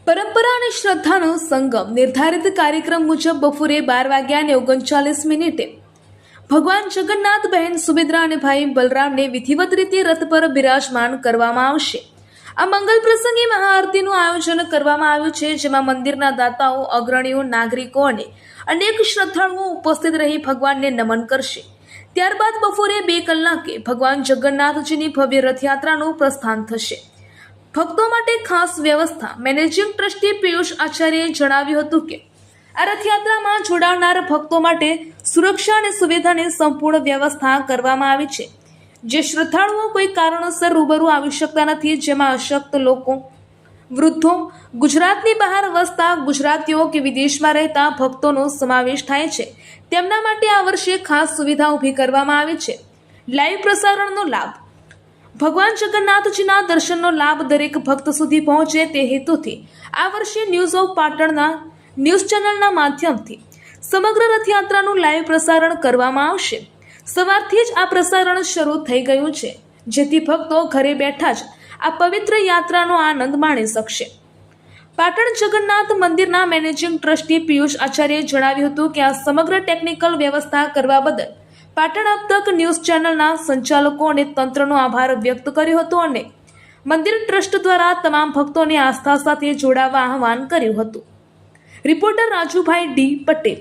પરંપરા અને શ્રદ્ધાનો સંગમ નિર્ધારિત કાર્યક્રમ મુજબ બપોરે 12:39 ભગવાન જગન્નાથ, બહેન સુભદ્રા અને ભાઈ બલરામને વિધિવત રીતે રથ પર બિરાજમાન કરવામાં આવશે. આ મંગલ પ્રસંગે મહાઆરતીનું આયોજન કરવામાં આવ્યું છે, જેમાં મંદિરના દાતાઓ, અગ્રણીઓ, નાગરિકો અને અનેક શ્રદ્ધાળુઓ ઉપસ્થિત રહી ભગવાનને નમન કરશે. ત્યારબાદ બપોરે 2 કલાકે ભગવાન જગન્નાથજીની ભવ્ય રથયાત્રાનું પ્રસ્થાન થશે. ભક્તો માટે ખાસ વ્યવસ્થા. મેનેજિંગ ટ્રસ્ટી પિયુષ આચાર્યએ જણાવ્યું હતું કે આ રથયાત્રામાં જોડાનાર ભક્તો માટે સુરક્ષા અને સુવિધાની સંપૂર્ણ વ્યવસ્થા કરવામાં આવી છે. જે શ્રદ્ધાળુઓ કોઈ કારણોસર રૂબરૂ આવી શકતા નથી, જેમાં અશક્ત લોકો, વૃદ્ધો, ગુજરાતની બહાર વસતા ગુજરાતીઓ કે વિદેશમાં રહેતા ભક્તોનો સમાવેશ થાય છે, તેમના માટે આ વર્ષે ખાસ સુવિધા ઊભી કરવામાં આવી છે. લાઈવ પ્રસારણનો લાભ. ભગવાન જગન્નાથજીના દર્શનનો લાભ દરેક ભક્ત સુધી પહોંચે તે હેતુથી આ વર્ષે ન્યૂઝ ઓફ પાટણના ન્યૂઝ ચેનલના માધ્યમથી સમગ્ર રથયાત્રાનું લાઈવ પ્રસારણ કરવામાં આવશે. સવારથી જ આ પ્રસારણ શરૂ થઈ ગયું છે, જેથી ભક્તો ઘરે બેઠા જ આ પવિત્ર યાત્રાનો આનંદ માણી શકશે. પાટણ જગન્નાથ મંદિરના મેનેજિંગ ટ્રસ્ટી પિયુષ આચાર્યએ જણાવ્યું હતું કે આ સમગ્ર ટેકનિકલ વ્યવસ્થા કરવા બદલ પાટણ અબ તક ન્યૂઝ ચેનલના સંચાલકો અને તંત્રનો આભાર વ્યક્ત કર્યો હતો અને મંદિર ટ્રસ્ટ દ્વારા તમામ ભક્તોને આસ્થા સાથે જોડાવા આહવાન કર્યું હતું. Reporter Rajubhai D Patel.